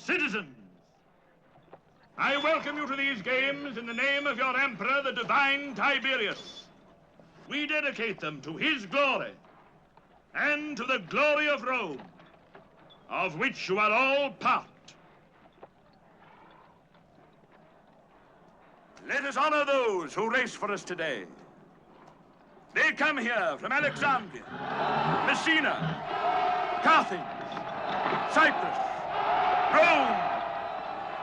Citizens, I welcome you to these games in the name of your emperor, the divine Tiberius. We dedicate them to his glory and to the glory of Rome, of which you are all part. Let us honor those who race for us today. They come here from Alexandria, Messina, Carthage, Cyprus, Rome,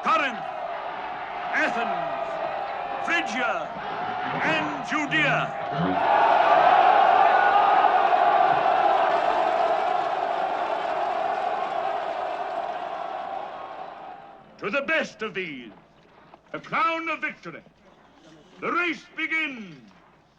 Corinth, Athens, Phrygia, and Judea. To the best of these, the crown of victory. The race begins.